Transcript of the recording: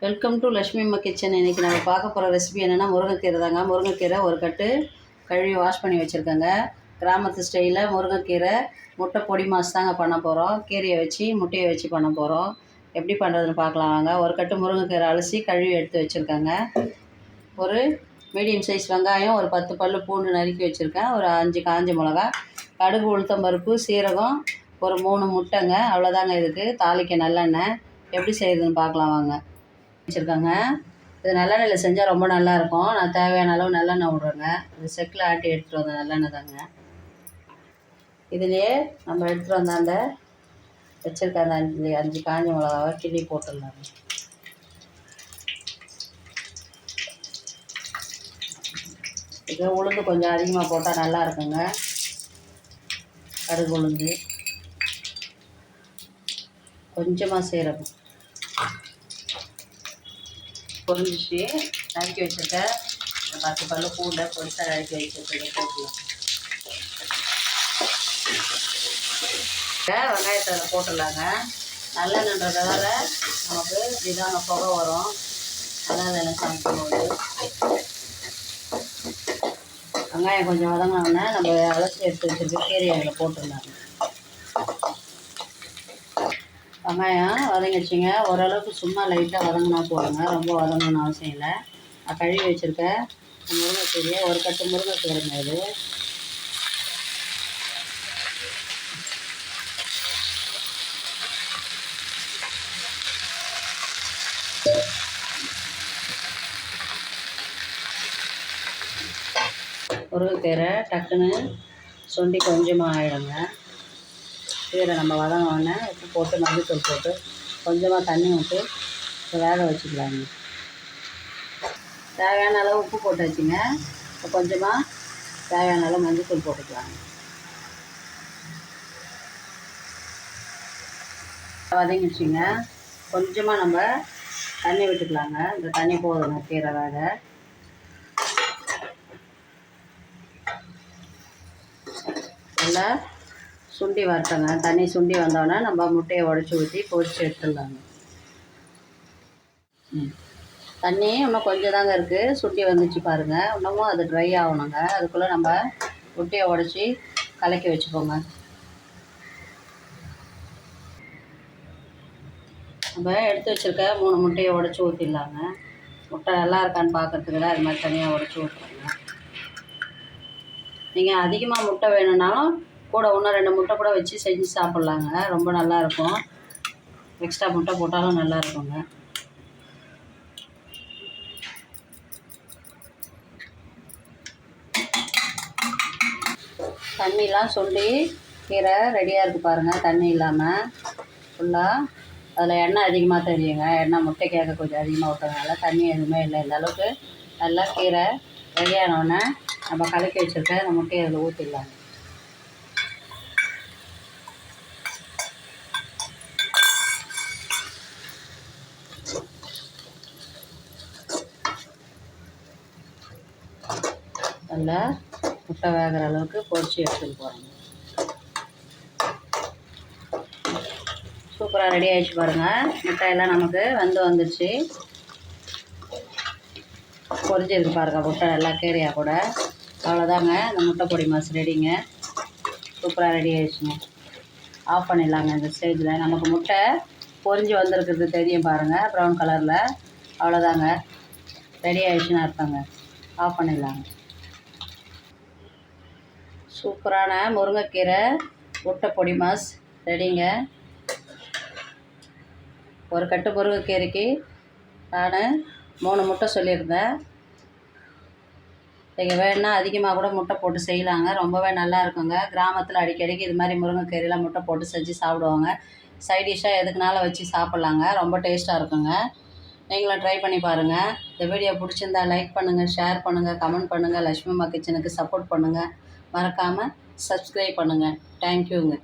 Welcome to Lakshmi அம்மா kitchen. இன்றைக்கி நம்ம பார்க்க போகிற ரெசிபி என்னென்னா முருங்கைக்கீரை தாங்க. முருங்கைக்கீரை ஒரு கட்டு கழுவி வாஷ் பண்ணி வச்சுருக்கேங்க. கிராமத்து ஸ்டைலில் முருங்கைக்கீரை முட்டை பொடி மாஸ் தாங்க பண்ண போகிறோம். கீரையை வச்சு முட்டையை வச்சு பண்ண போகிறோம். எப்படி பண்ணுறதுன்னு பார்க்கலாம் வாங்க. ஒரு கட்டு முருங்கைக்கீரை அலசி கழுவி எடுத்து வச்சுருக்கேங்க. ஒரு மீடியம் சைஸ் வெங்காயம், ஒரு 10 பல் பூண்டு நறுக்கி வச்சுருக்கேன். ஒரு 5 காஞ்ச மிளகா, கடுகு, உளுத்தம்பருப்பு, சீரகம், ஒரு 3 முட்டைங்க. அவ்வளோதாங்க. இதுக்கு தாளிக்க நல்லெண்ணெய். எப்படி செய்கிறதுன்னு பார்க்கலாம் வாங்க. வச்சுருக்காங்க. இது நல்லெண்ணெயில் செஞ்சால் ரொம்ப நல்லாயிருக்கும். நான் தேவையான அளவு நல்லெண்ணெய் விட்றேங்க. இது செக்கில் ஆட்டி எடுத்துகிட்டு வந்த நல்லெண்ணெய் தாங்க. இதுலேயே நம்ம எடுத்துகிட்டு வந்த அந்த வச்சுருக்க அந்த 5 காஞ்ச மிளகாவை கிள்ளி போட்டுடலாங்க. இது உளுந்து கொஞ்சம் அதிகமாக போட்டால் நல்லா இருக்குங்க. கடுகு, உளுந்து, கொஞ்சமாக சீரகம் பொரிஞ்சிச்சு. நறுக்கி வச்சுருக்க 10 பல் பூண்டை பொரிசாக நறுக்கி வச்சுருக்கேன். போட்டுக்கலாம். வெங்காயத்தை அதில் போட்டுடலாங்க. நல்லெண்ணன்றதால நமக்கு இதான புகை வரும். அதான் அதில் சமைக்கும்போது வெங்காயம் கொஞ்சம் வதங்கினோடனே நம்ம அலசி எடுத்து வச்சுருக்க கீரையை அதில் போட்டுடலாங்க. வெங்காயம் வதங்கிடுச்சிங்க. ஓரளவுக்கு சும்மா லைட்டாக வதங்கினா போடுங்க, ரொம்ப வதங்கணும்னு அவசியம் இல்லை. நான் கழுவி வச்சுருக்கேன் முருங்கைக்கீரையை, ஒரு கட்டு முருங்கைக்கீரைங்க. இது முருங்கைக்கீரை டக்குன்னு சொண்டி கொஞ்சமாக ஆகிடுங்க. கீரை நம்ம வதங்கினோடனே உப்பு போட்டு மல்லித்தூள் போட்டு கொஞ்சமாக தண்ணி விட்டு வேக வச்சுக்கலாங்க. தேவையான அளவு உப்பு போட்டு வச்சுங்க. இப்போ கொஞ்சமாக தேவையான அளவு மல்லித்தூள் போட்டுக்கலாங்க. வதங்கிடுச்சிங்க. கொஞ்சமாக நம்ம தண்ணி விட்டுக்கலாங்க. இந்த தண்ணி போதுங்க கீரை வேக. நல்லா சுண்டி வரட்டங்க. தண்ணி சுண்டி வந்தோடனே நம்ம முட்டையை உடச்சி ஊற்றி பொரித்து எடுத்துடலாங்க. தண்ணி இன்னும் கொஞ்சம் தாங்க இருக்குது. சுண்டி வந்துச்சு பாருங்கள். இன்னமும் அது ட்ரை ஆகணுங்க. அதுக்குள்ளே நம்ம முட்டையை உடச்சி கலக்கி வச்சுப்போங்க. நம்ம எடுத்து வச்சுருக்க 3 முட்டையை உடச்சி ஊற்றிடலாங்க. முட்டை நல்லா இருக்கான்னு பார்க்குறதுக்கு அது மாதிரி தனியாக உடச்சி ஊற்றுறோங்க. நீங்கள் அதிகமாக முட்டை வேணும்னாலும் கூட இன்னும் 2 முட்டை கூட வச்சு செஞ்சு சாப்பிட்லாங்க. ரொம்ப நல்லாயிருக்கும். எக்ஸ்ட்ரா முட்டை போட்டாலும் நல்லா இருக்குங்க. தண்ணிலாம் சுண்டி கீரை ரெடியாக இருக்குது பாருங்கள். தண்ணி இல்லாமல் ஃபுல்லாக அதில் எண்ணெய் அதிகமாக தெரியுங்க. எண்ணெய் முட்டை கேட்க கொஞ்சம் அதிகமாக ஊற்றுறதுனால தண்ணி எதுவுமே இல்லை. இந்த அளவுக்கு நல்லா கீரை ரெடியானோடனே நம்ம கலக்கி வச்சுருக்க அந்த முட்டையை அதில் ஊற்றிடலாங்க. நல்லா முட்டை வேகிற அளவுக்கு பொரிச்சு எடுத்துட்டு போகிறோங்க. சூப்பராக ரெடி ஆகிடுச்சு பாருங்கள். முட்டையெல்லாம் நமக்கு வந்துடுச்சு. பொரிஞ்சிருக்கு பாருங்கள் முட்டை நல்லா கீரையாக கூட. அவ்வளோதாங்க. இந்த முட்டை பொடி மாஸ் ரெடிங்க. சூப்பராக ரெடி ஆகிடுச்சுங்க. ஆஃப் பண்ணிடலாங்க. இந்த ஸ்டேஜில் நமக்கு முட்டை பொரிஞ்சு வந்திருக்கிறது தெரியும் பாருங்கள், ப்ரௌன் கலரில். அவ்வளோதாங்க, ரெடி ஆகிடுச்சுன்னு அர்த்தங்க. ஆஃப் பண்ணிடலாங்க. சூப்பரான முருங்கைக்கீரை முட்டை பொடி மாஸ் ரெடிங்க. ஒரு கட்டு முருங்கைக்கீரைக்கு நான் 3 முட்டை சொல்லியிருந்தேன். நீங்கள் வேணுன்னா அதிகமாக கூட முட்டை போட்டு செய்யலாங்க. ரொம்பவே நல்லா இருக்குங்க. கிராமத்தில் அடிக்கடிக்கு இது மாதிரி முருங்கைக்கீரையில் முட்டை போட்டு செஞ்சு சாப்பிடுவாங்க. சைடிஷ்ஷாக எதுக்குனாலும் வச்சு சாப்பிட்லாங்க. ரொம்ப டேஸ்ட்டாக இருக்குங்க. நீங்களும் ட்ரை பண்ணி பாருங்கள். இந்த வீடியோ பிடிச்சிருந்தா லைக் பண்ணுங்கள், ஷேர் பண்ணுங்கள், கமெண்ட் பண்ணுங்கள். லக்ஷ்மி அம்மா கிச்சனுக்கு சப்போர்ட் பண்ணுங்கள். மறக்காமல் சப்ஸ்கிரைப் பண்ணுங்கள். தேங்க்யூங்க.